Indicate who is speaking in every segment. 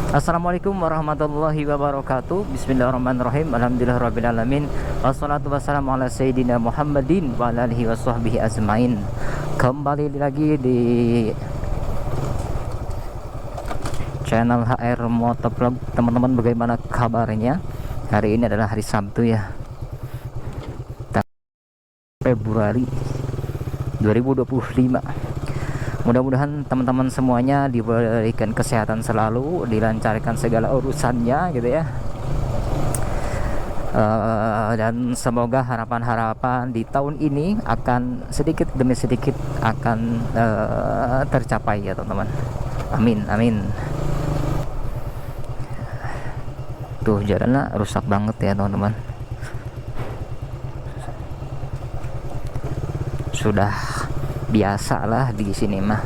Speaker 1: Assalamualaikum warahmatullahi wabarakatuh. Bismillahirrahmanirrahim. Alhamdulillahirrabbilalamin. Wassalatu wassalamu ala sayyidina Muhammadin wa ala alihi washabbihi ajmain. Kembali lagi di channel HR Motovlog. Teman-teman, bagaimana kabarnya? Hari ini adalah hari Sabtu ya, Februari 2025. Mudah-mudahan teman-teman semuanya diberikan kesehatan selalu, dilancarkan segala urusannya gitu ya. Dan semoga harapan-harapan di tahun ini akan sedikit demi sedikit akan tercapai ya teman-teman. Amin, amin. Tuh jalannya rusak banget ya teman-teman. Sudah biasa lah di sini mah.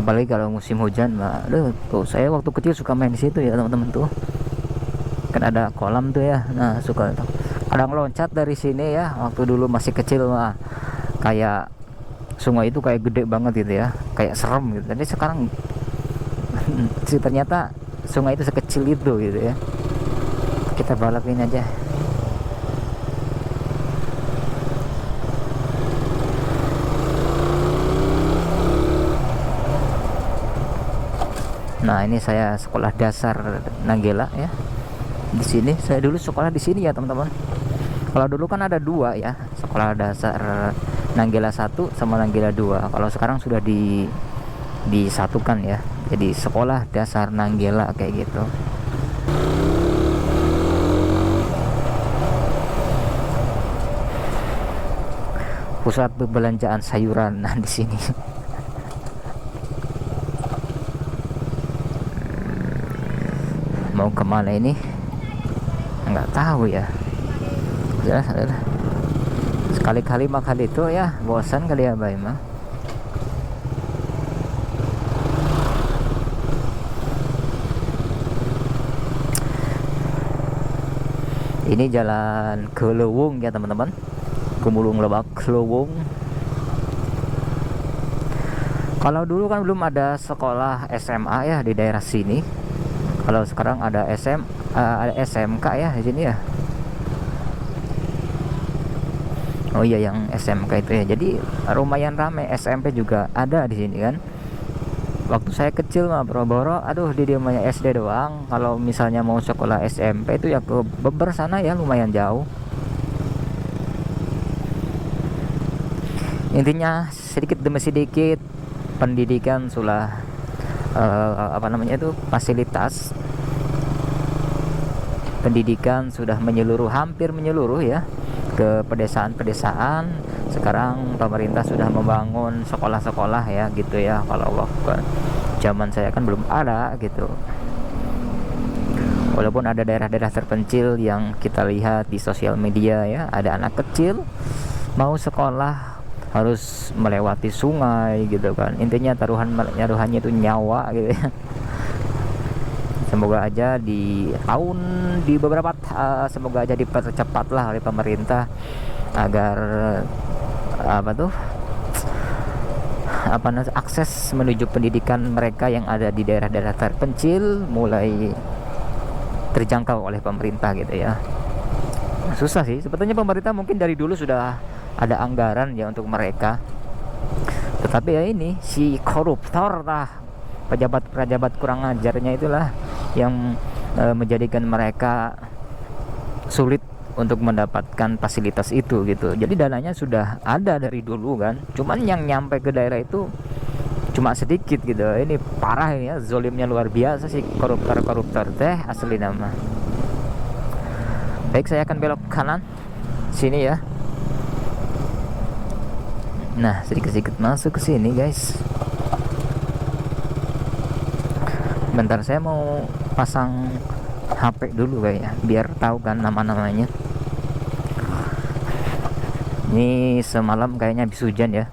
Speaker 1: Apalagi kalau musim hujan mah, tuh saya waktu kecil suka main di situ ya teman-teman. Tuh kan ada kolam tuh ya, nah suka tuh ada ngeloncat dari sini ya. Waktu dulu masih kecil mah kayak sungai itu kayak gede banget gitu ya, kayak serem gitu. Tapi sekarang sih ternyata sungai itu sekecil itu gitu ya. Kita balapin aja. Nah, ini saya sekolah dasar Nanggela ya. Di sini saya dulu sekolah di sini ya, teman-teman. Kalau dulu kan ada dua ya, sekolah dasar Nanggela 1 sama Nanggela 2. Kalau sekarang sudah disatukan ya. Jadi sekolah dasar Nanggela kayak gitu. Pusat perbelanjaan sayuran nah di sini. Mau kemana ini nggak tahu ya. Sudah sekali-kali makan itu ya, bosan kali ya Bay mah. Ini jalan ke Lewung ya teman-teman, Kumulung Lebak Lewung. Kalau dulu kan belum ada sekolah SMA ya di daerah sini. Kalau sekarang ada ada SMK ya di sini ya. Oh iya, yang SMK itu ya. Jadi lumayan ramai. SMP juga ada di sini kan. Waktu saya kecil mah boro-boro, aduh di rumahnya SD doang. Kalau misalnya mau sekolah SMP itu ya ke Beber sana ya, lumayan jauh. Intinya sedikit demi sedikit pendidikan sudah fasilitas pendidikan sudah menyeluruh, hampir menyeluruh ya ke pedesaan-pedesaan. Sekarang pemerintah sudah membangun sekolah-sekolah ya gitu ya. Kalau waktu zaman saya kan belum ada gitu. Walaupun ada daerah-daerah terpencil yang kita lihat di sosial media ya, ada anak kecil mau sekolah harus melewati sungai gitu kan. Intinya taruhannya itu nyawa gitu ya. Semoga aja semoga aja dipercepat lah oleh pemerintah agar akses menuju pendidikan mereka yang ada di daerah-daerah terpencil mulai terjangkau oleh pemerintah gitu ya. Susah sih sebetulnya, pemerintah mungkin dari dulu sudah ada anggaran ya untuk mereka, tetapi ya ini si koruptor lah, pejabat-pejabat kurang ajarnya itulah yang menjadikan mereka sulit untuk mendapatkan fasilitas itu gitu. Jadi dananya sudah ada dari dulu kan, cuman yang nyampe ke daerah itu cuma sedikit gitu. Ini parah ini ya, zolimnya luar biasa sih koruptor teh asli nama. Baik, saya akan belok kanan sini ya. Nah, sedikit-sedikit masuk ke sini guys. Bentar, saya mau pasang HP dulu kayaknya biar tahu kan nama-namanya. Ini semalam kayaknya habis hujan ya.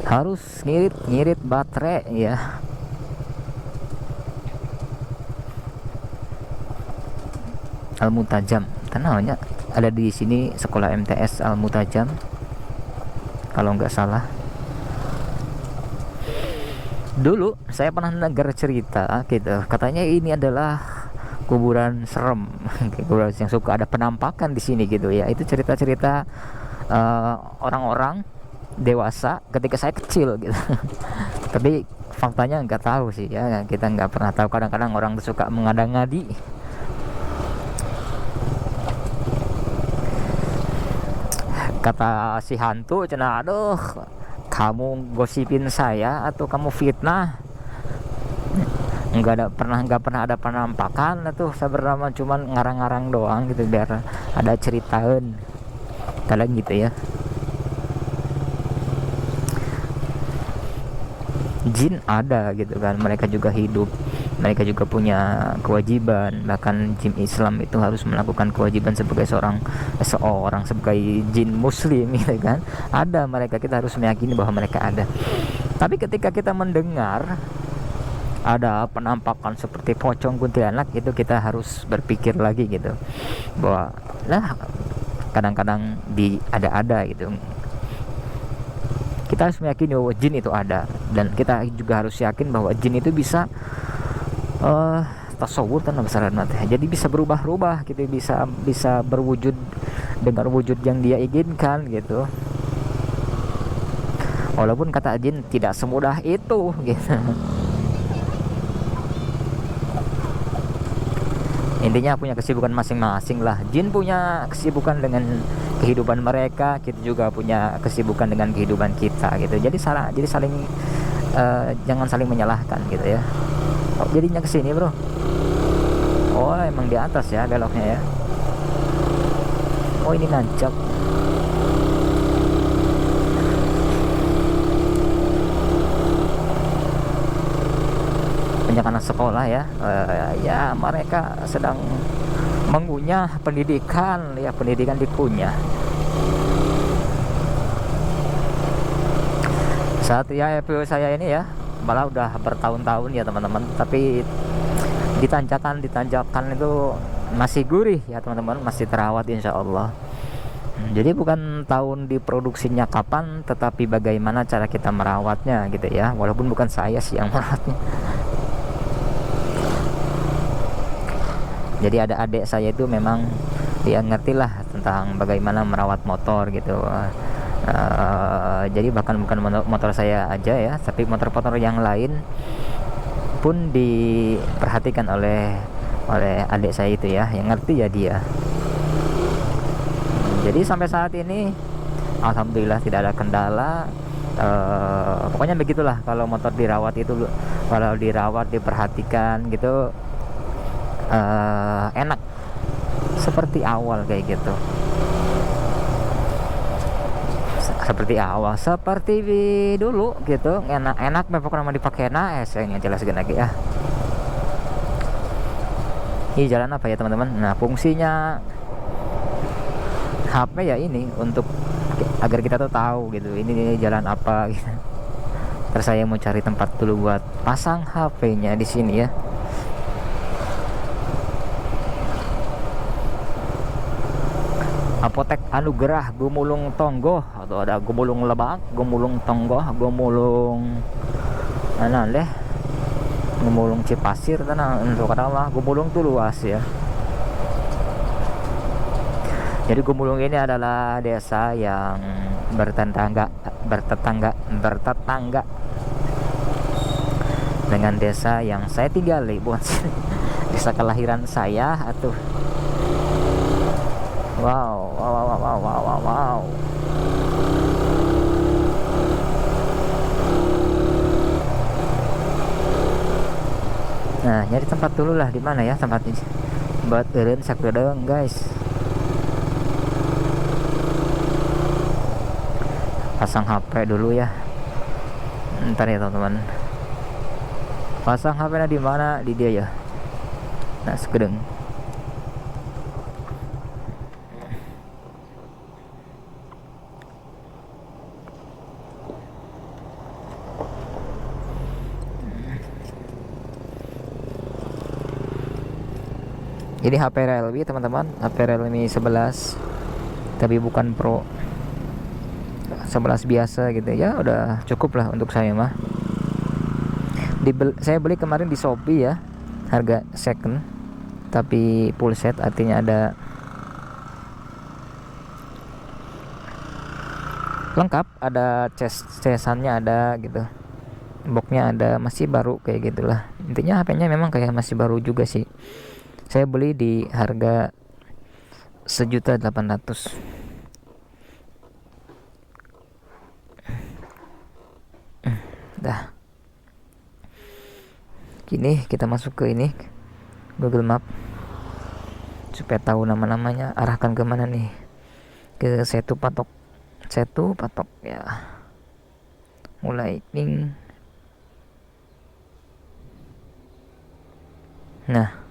Speaker 1: Harus ngirit baterai ya. Al Mutajam, namanya ada di sini sekolah MTS Al Mutajam kalau nggak salah. Dulu saya pernah dengar cerita gitu, katanya ini adalah kuburan serem, kuburan yang suka ada penampakan di sini gitu ya. Itu cerita-cerita orang-orang dewasa ketika saya kecil gitu. Tapi faktanya nggak tahu sih ya, kita nggak pernah tahu. Kadang-kadang orang tuh suka mengada-ngadi. Kata si hantu cina, aduh kamu gosipin saya atau kamu fitnah, nggak pernah ada penampakan tuh sebenarnya, cuman ngarang-ngarang doang gitu biar ada ceritaan kalian gitu ya. Jin ada gitu kan, mereka juga hidup, mereka juga punya kewajiban. Bahkan jin Islam itu harus melakukan kewajiban sebagai seorang sebagai jin muslim gitu kan. Ada mereka, kita harus meyakini bahwa mereka ada. Tapi ketika kita mendengar ada penampakan seperti pocong, kuntilanak, itu kita harus berpikir lagi gitu, bahwa lah kadang-kadang ada gitu. Kita harus meyakini bahwa jin itu ada, dan kita juga harus yakin bahwa jin itu bisa tasawur dan besaran mati. Jadi bisa berubah-ubah gitu, bisa berwujud dengan wujud yang dia inginkan gitu. Walaupun kata jin tidak semudah itu gitu. Intinya punya kesibukan masing-masing lah. Jin punya kesibukan dengan kehidupan mereka, kita juga punya kesibukan dengan kehidupan kita gitu. Jadi saling jangan saling menyalahkan gitu ya. Oh, jadinya kesini bro. Oh emang di atas ya beloknya ya. Oh ini nancap. Banyak anak sekolah ya, ya mereka sedang mengunyah pendidikan ya, pendidikan dikunyah. Saat ya EPO saya ini ya, malah udah bertahun-tahun ya teman-teman, tapi ditanjakan itu masih gurih ya teman-teman, masih terawat insya Allah. Jadi bukan tahun diproduksinya kapan, tetapi bagaimana cara kita merawatnya gitu ya. Walaupun bukan saya sih yang merawatnya. Jadi ada adik saya itu memang dia ngerti lah tentang bagaimana merawat motor gitu. Jadi bahkan bukan motor saya aja ya, tapi motor-motor yang lain pun diperhatikan oleh adik saya itu ya, yang ngerti ya dia. Jadi sampai saat ini alhamdulillah tidak ada kendala. Pokoknya begitulah, kalau motor dirawat itu, kalau dirawat diperhatikan gitu, enak seperti awal kayak gitu, seperti dulu gitu, enak pokoknya dipakai saya jelaskan lagi ya. Ini jalan apa ya teman-teman? Nah fungsinya HP ya ini untuk agar kita tuh tahu gitu ini jalan apa gitu. Terus saya mau cari tempat dulu buat pasang HP-nya di sini ya. Apotek Anugerah Gumulung Tonggo, atau ada Gumulung Lebak, Gumulung Tonggo, Gumulung mana deh, Gumulung Cipasir tanah untuk katakanlah Gumulung tuh luas ya. Jadi Gumulung ini adalah desa yang bertetangga dengan desa yang saya tinggali, bukan desa kelahiran saya atuh. Wow. Nah, nyari tempat dulu lah, di mana ya tempatnya buat eureun sakedeung guys. Pasang HP dulu ya. Ntar ya teman-teman. Pasang HP-nya di mana? Di dia ya. Nah, sakedeung. Ini HP Realme teman-teman, HP Realme 11 tapi bukan Pro, 11 biasa gitu ya, udah cukup lah untuk saya mah. Saya beli kemarin di Shopee ya, harga second tapi full set, artinya ada lengkap, ada casannya ada gitu, boxnya ada, masih baru kayak gitulah. Intinya HP-nya memang kayak masih baru juga sih. Saya beli di harga 1.800.000. Dah. Kini kita masuk ke ini Google Map supaya tahu nama-namanya, arahkan ke mana nih, ke Setu Patok ya, mulai ping. Nah,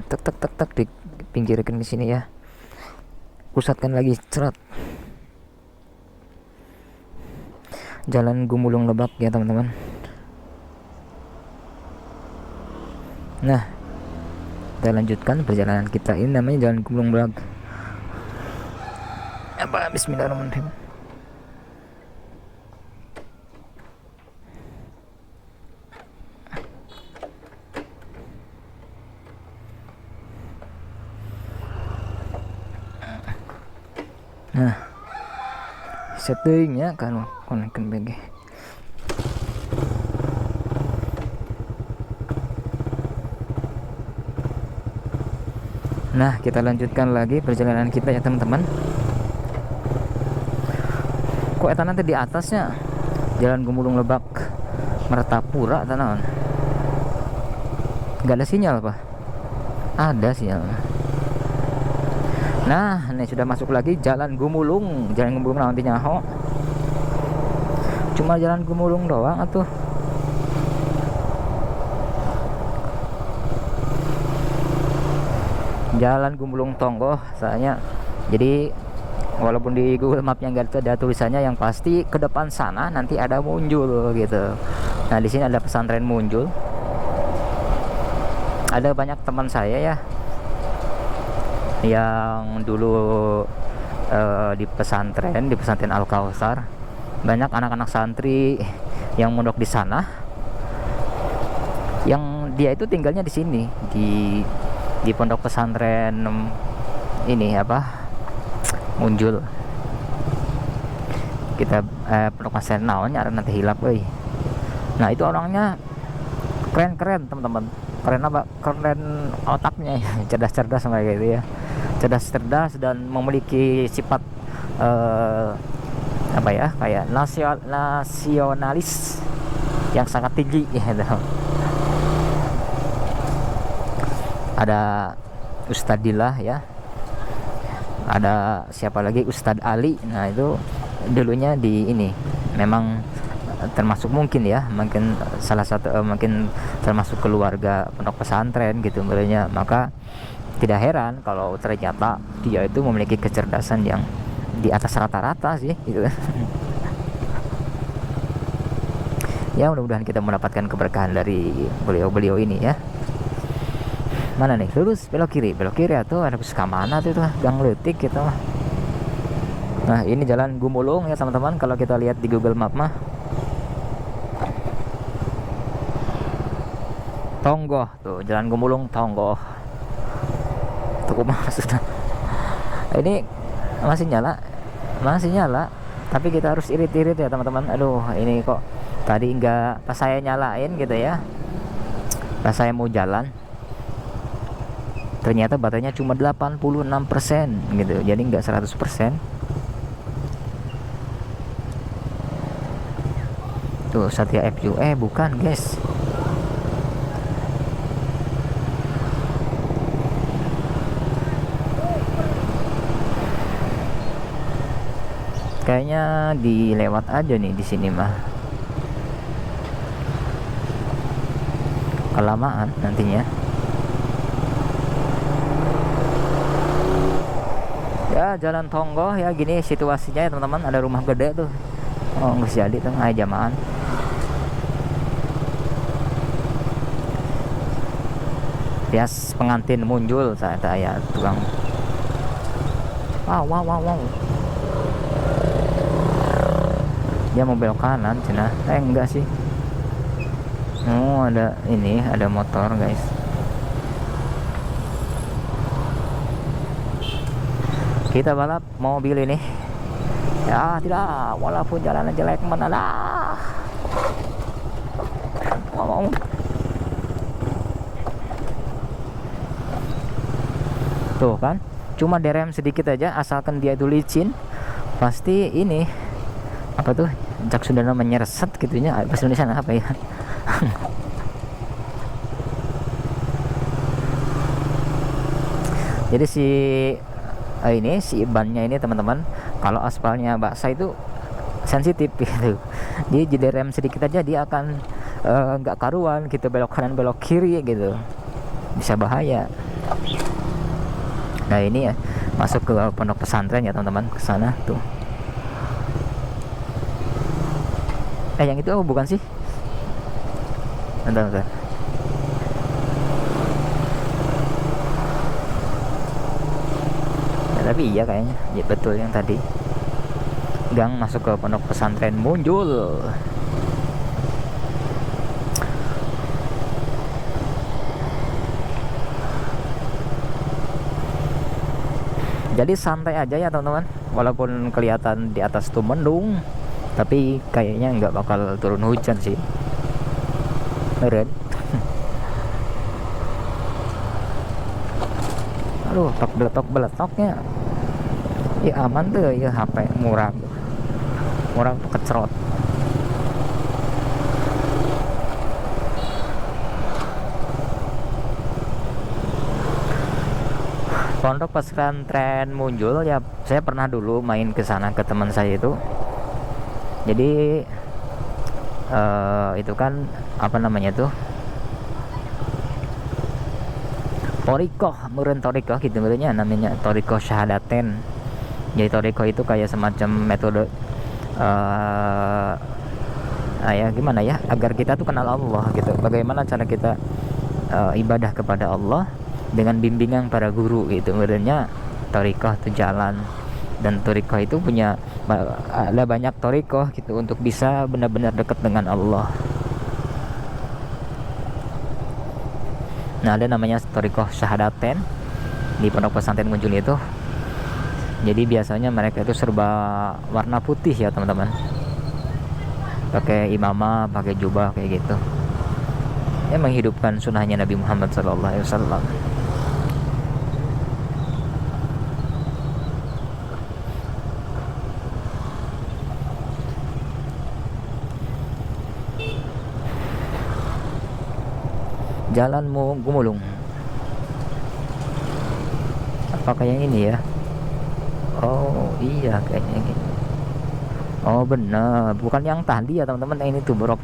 Speaker 1: tek di pinggirkan di sini ya. Pusatkan lagi, cerat. Jalan Gumulung Lebak ya teman-teman. Nah, kita lanjutkan perjalanan kita. Ini namanya Jalan Gumulung Lebak. Bismillahirrahmanirrahim. Nah, settingnya kan konekkan BG. Nah, kita lanjutkan lagi perjalanan kita ya teman-teman. Kok eta nanti di atasnya Jalan Gumulung Lebak Mertapura tanawan. Gak ada sinyal apa? Ada sinyal. Nah, ini sudah masuk lagi Jalan Gumulung nanti nyaho. Cuma Jalan Gumulung doang atuh. Jalan Gumulung Tonggo soalnya. Jadi walaupun di Google Mapnya nggak ada tulisannya, yang pasti ke depan sana nanti ada Munjul gitu. Nah, di sini ada pesantren Munjul. Ada banyak teman saya ya yang dulu di pesantren Al Kautsar. Banyak anak-anak santri yang mondok di sana, yang dia itu tinggalnya di sini di pondok pesantren ini Munjul. Kita pondok pesantren naonnya nanti hilap euy. Nah, itu orangnya keren teman-teman. Keren apa? Keren otaknya ya. Cerdas sama kayak gitu ya. Cerdas dan memiliki sifat kayak nasionalis yang sangat tinggi ya. Ada Ustadillah ya, ada siapa lagi, Ustadz Ali. Nah, itu dulunya di ini memang termasuk mungkin salah satu mungkin termasuk keluarga pondok pesantren gitu sebenarnya. Maka tidak heran kalau ternyata dia itu memiliki kecerdasan yang di atas rata-rata sih gitu. Ya, mudah-mudahan kita mendapatkan keberkahan dari beliau ini ya. Mana nih? Lurus, belok kiri atau ada ke mana tuh gang letik gitu mah. Nah, ini Jalan Gumulung ya teman-teman, kalau kita lihat di Google Map mah. Tonggo tuh, Jalan Gumulung Tonggo. Tuh maksudnya. Ini masih nyala, tapi kita harus irit-irit ya teman-teman. Aduh, ini kok tadi enggak pas saya nyalain gitu ya, pas saya mau jalan ternyata baterainya cuma 86% gitu, jadi enggak 100%. Tuh Satya FU bukan guys, kayaknya dilewat aja nih di sini mah, kelamaan nantinya ya. Jalan Tonggo ya gini situasinya ya teman-teman, ada rumah gede tuh. Oh, nggak jadi tuh, jamaan. Bias pengantin muncul saya tukang. Wow. Dia mau belok kanan cina. Enggak sih. Oh, ada motor guys. Kita balap mobil ini. Ya tidak, walaupun jalannya jelek mana lah. Ngomong. Tuh kan, cuma direm sedikit aja, asalkan dia itu licin, pasti ini apa tuh, jak Sundana menyereset gitunya, bahasa Indonesia apa ya? Jadi si bannya ini teman-teman, kalau aspalnya baksa itu sensitif gitu. Dia jadi rem sedikit aja dia akan nggak karuan gitu, belok kanan belok kiri gitu, bisa bahaya. Nah ini ya, masuk ke pondok pesantren ya teman-teman, ke sana tuh. Yang itu bukan sih? Bentar. Ya, tapi iya kayaknya, ya betul yang tadi. Gang masuk ke pondok pesantren muncul. Jadi santai aja ya teman-teman, walaupun kelihatan di atas tuh mendung, tapi kayaknya nggak bakal turun hujan sih. Meren. Aduh, tok beletoknya. Ya aman tuh ya, HP murah kecrot. Pondok pesantren muncul ya, saya pernah dulu main ke sana ke teman saya itu. Jadi itu kan apa namanya tuh, torikoh, meureun torikoh gitu meureunnya, namanya torikoh syahadaten. Jadi torikoh itu kayak semacam metode ya gimana ya, agar kita tuh kenal Allah gitu. Bagaimana cara kita ibadah kepada Allah dengan bimbingan para guru gitu. Sebenarnya torikoh itu jalan, dan torikoh itu punya ada banyak torikoh gitu untuk bisa benar-benar dekat dengan Allah. Nah ada namanya torikoh syahadaten di pondok pesantren Munjul itu. Jadi biasanya mereka itu serba warna putih ya teman-teman, pakai imamah, pakai jubah kayak gitu ya, menghidupkan sunnahnya Nabi Muhammad SAW. Jalanmu gumulung. Apakah yang ini ya? Oh iya kayaknya gitu. Oh benar, bukan yang tadi ya teman-teman. Ini tuh Pondok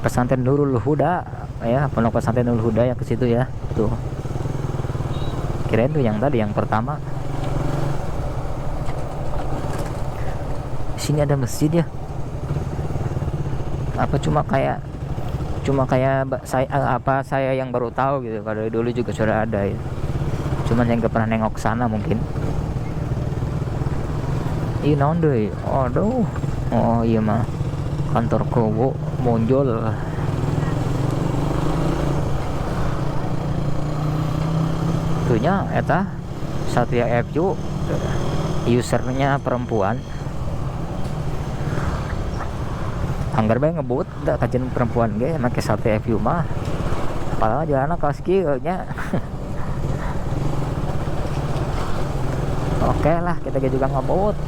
Speaker 1: Pesantren Nurul Huda ya, Pondok Pesantren Nurul Huda ya, ke situ ya. Tuh. Kirain tuh yang tadi, yang pertama. Sini ada masjid ya. Apa cuma kayak saya yang baru tahu gitu. Kalau dulu juga sudah ada ya. Cuman yang gak pernah nengok sana mungkin. Iya naon deui. Aduh. Oh iya mah kantor kowo muncul. Tuhnya eta Satria FU, usernya perempuan. Anggar bae ngebut da kajen perempuan ge make Satria FU mah. Padahal jalanna kaos kieu nya. Oke lah, kita juga ngebut.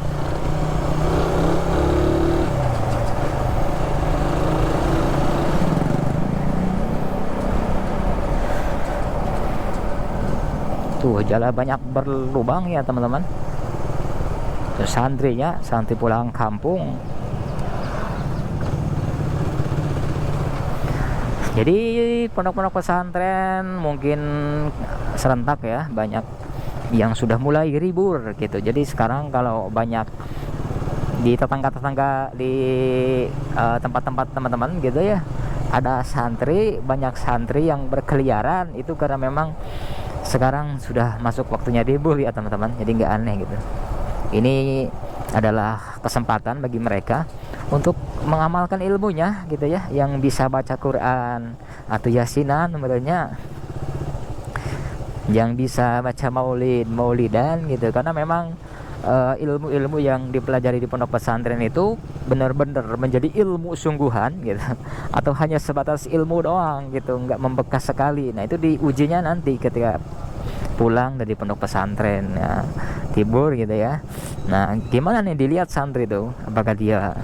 Speaker 1: Tuh jalan banyak berlubang ya teman-teman. Terus santri pulang kampung. Jadi pondok-pondok pesantren mungkin serentak ya, banyak yang sudah mulai ribur gitu. Jadi sekarang kalau banyak di tetangga-tetangga di tempat-tempat teman-teman gitu ya, ada banyak santri yang berkeliaran itu karena memang sekarang sudah masuk waktunya libur ya teman-teman, jadi nggak aneh gitu. Ini adalah kesempatan bagi mereka untuk mengamalkan ilmunya gitu ya, yang bisa baca Quran atau yasinan menurutnya, yang bisa baca maulidan gitu, karena memang ilmu-ilmu yang dipelajari di pondok pesantren itu benar-benar menjadi ilmu sungguhan gitu, atau hanya sebatas ilmu doang gitu, nggak membekas sekali. Nah itu diujinya nanti ketika pulang dari pondok pesantren ya, tibur gitu ya. Nah gimana nih dilihat santri itu, apakah dia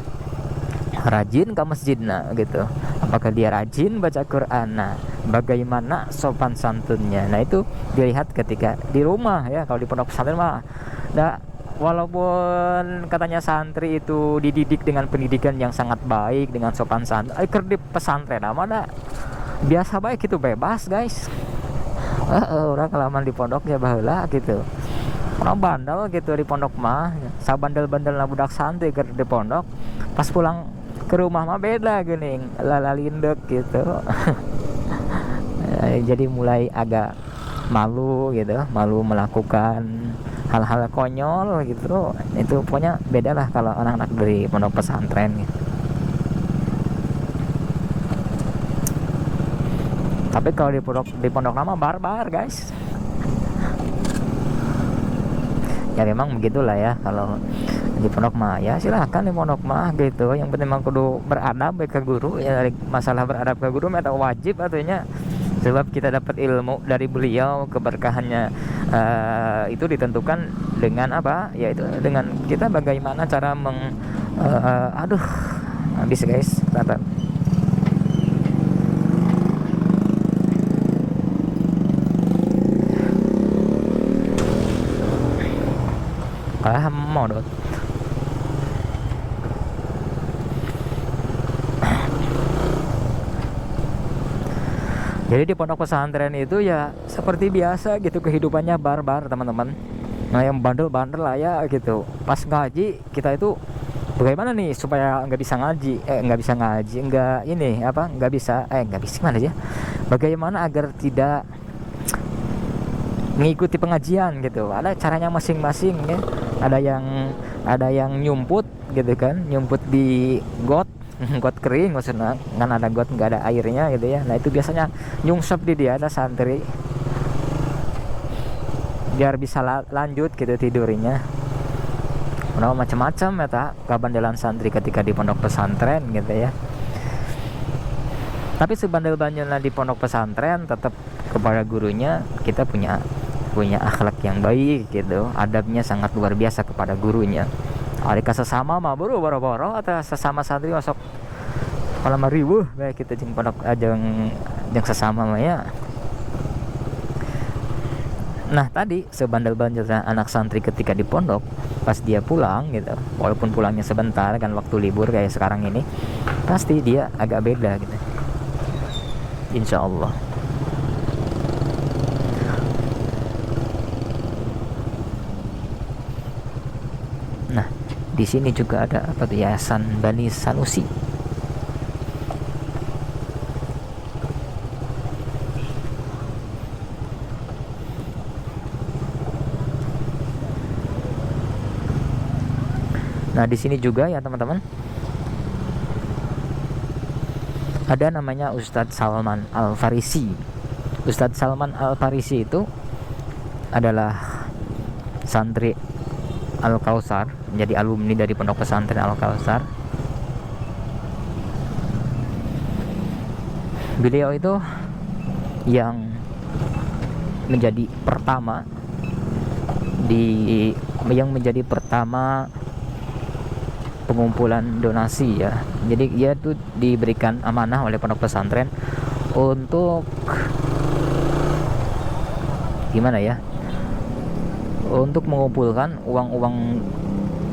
Speaker 1: rajin ke masjid, nah gitu, apakah dia rajin baca Quran, nah bagaimana sopan santunnya. Nah itu dilihat ketika di rumah ya. Kalau di pondok pesantren mah nah, walaupun katanya santri itu dididik dengan pendidikan yang sangat baik, dengan sopan santun, di pesantren mana biasa baik itu bebas guys. Orang kelamaan di pondoknya baheula gitu, orang bandel gitu di pondok mah, sabandel-bandel budak santri ke di pondok, pas pulang ke rumah mah beda gini, lalalindek gitu. Jadi mulai agak malu gitu, malu melakukan hal-hal konyol gitu. Itu pokoknya beda lah kalau anak-anak dari pondok pesantren gitu. Tapi kalau di pondok lama barbar guys. Ya memang begitulah ya, kalau di pondok mah ya silahkan di pondok mah gitu, yang penting mah kudu beradab ke guru ya. Masalah beradab ke guru itu wajib artinya, sebab kita dapat ilmu dari beliau, keberkahannya itu ditentukan dengan apa, yaitu dengan kita bagaimana cara aduh habis guys tata. Kalah modot. Jadi di pondok pesantren itu ya seperti biasa gitu, kehidupannya barbar teman-teman. Nah yang bandel-bandel lah ya gitu. Pas ngaji kita itu bagaimana nih supaya nggak bisa ngaji, nggak bisa mana aja. Bagaimana agar tidak mengikuti pengajian gitu. Ada caranya masing-masing ya. Ada yang nyumput gitu kan, nyumput di got got kering maksudnya, kan ada got nggak ada airnya gitu ya. Nah itu biasanya nyungsep di dia, ada santri biar bisa lanjut gitu tidurnya. Nah macam-macam ya tak kebandelan santri ketika di pondok pesantren gitu ya. Tapi sebandel-bandelnya di pondok pesantren tetap kepada gurunya kita punya akhlak yang baik gitu, adabnya sangat luar biasa kepada gurunya. Alika sesama mah boro-boro atau sesama santri masuk malam ribu baik kita jeung pondok ajeng sesama mah ya. Nah tadi sebandel-bandelnya anak santri ketika di pondok, pas dia pulang gitu, walaupun pulangnya sebentar kan waktu libur kayak sekarang ini, pasti dia agak beda gitu, insya Allah. Nah di sini juga ada apa tuh, Yayasan Bani Sanusi. Nah di sini juga ya teman-teman ada namanya Ustadz Salman Al-Farisi. Ustadz Salman Al-Farisi itu adalah santri Al-Kausar, menjadi alumni dari pondok pesantren Al-Kausar. Beliau itu yang menjadi pertama pengumpulan donasi ya. Jadi dia tuh diberikan amanah oleh pondok pesantren untuk gimana ya, untuk mengumpulkan uang-uang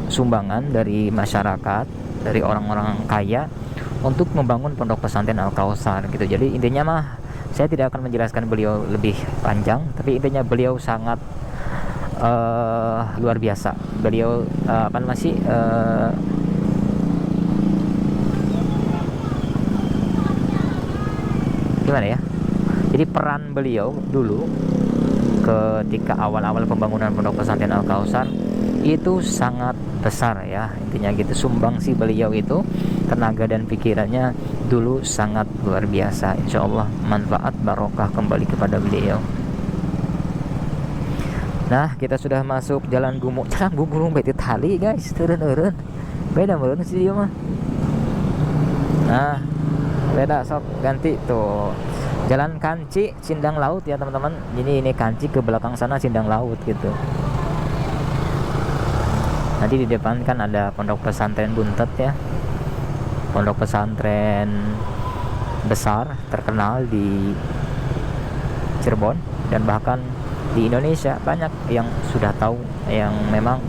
Speaker 1: sumbangan dari masyarakat, dari orang-orang kaya untuk membangun pondok pesantren Al-Kausar gitu. Jadi intinya mah saya tidak akan menjelaskan beliau lebih panjang, tapi intinya beliau sangat luar biasa. Beliau gimana ya, jadi peran beliau dulu ketika awal-awal pembangunan Pondok Pesantren Al Kausar itu sangat besar ya, intinya gitu. Sumbangsi beliau itu, tenaga dan pikirannya dulu sangat luar biasa. Insya Allah manfaat barokah kembali kepada beliau. Nah, kita sudah masuk jalan Gumuk. Jalan Gumuk beti tali guys, turun beda meureun sih dia mah. Nah, beda, sok ganti tuh. Jalan Kanci Sindang Laut ya teman-teman. Ini Kanci, ke belakang sana Sindang Laut gitu. Nanti di depan kan ada Pondok Pesantren Buntet ya. Pondok pesantren besar terkenal di Cirebon dan bahkan di Indonesia. Banyak yang sudah tahu, yang memang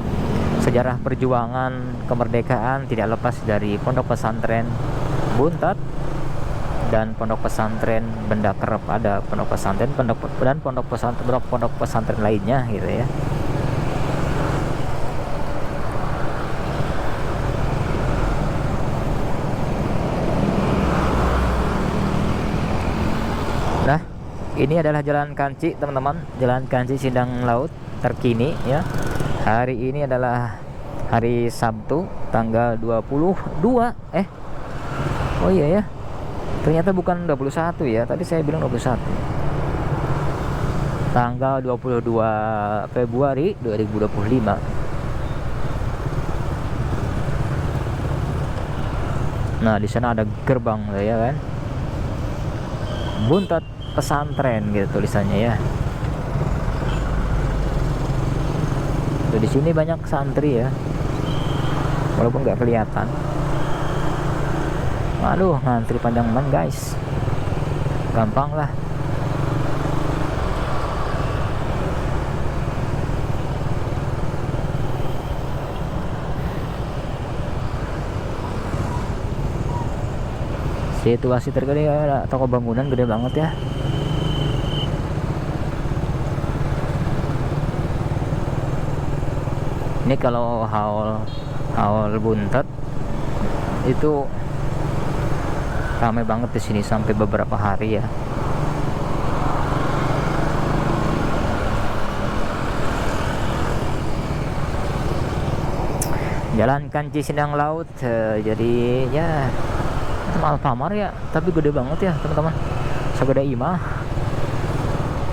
Speaker 1: sejarah perjuangan kemerdekaan tidak lepas dari Pondok Pesantren Buntet dan Pondok Pesantren Benda Kerep. Ada pondok pesantren dan pondok pesantren lainnya gitu ya. Nah, ini adalah Jalan Kanci teman-teman, Jalan Kanci Sindang Laut terkini ya. Hari ini adalah hari Sabtu tanggal 22. Oh iya ya, ternyata bukan 21 ya, tadi saya bilang 21. Tanggal 22 Februari 2025. Nah, di sana ada gerbang ya kan, Buntet Pesantren gitu tulisannya ya. Tuh, di sini banyak santri ya, walaupun nggak kelihatan. Aduh, ngantri panjang banget guys. Gampang lah. Situasi terkini ya, toko bangunan gede banget ya. Ini kalau haul Buntet itu ramai banget di sini sampai beberapa hari ya. Jalan Kanci Sindang Laut, jadi ya Alfamart ya, tapi gede banget ya teman-teman. Segede imah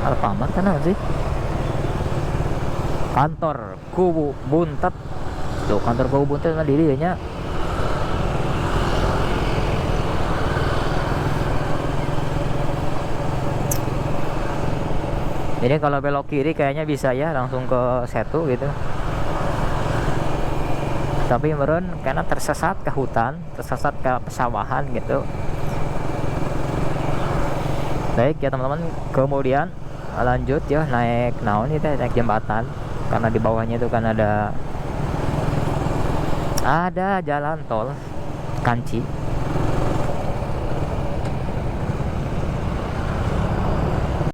Speaker 1: Alfamart kan sih. Kantor Kubu Buntet. Tuh, kantor Kubu Buntet kan dirinya. Jadi kalau belok kiri kayaknya bisa ya langsung ke Setu gitu. Tapi meren karena tersesat ke hutan, tersesat ke pesawahan gitu. Baik ya teman-teman, kemudian lanjut ya, naik naon itu, naik jembatan. Karena di bawahnya itu kan ada jalan tol Kanci.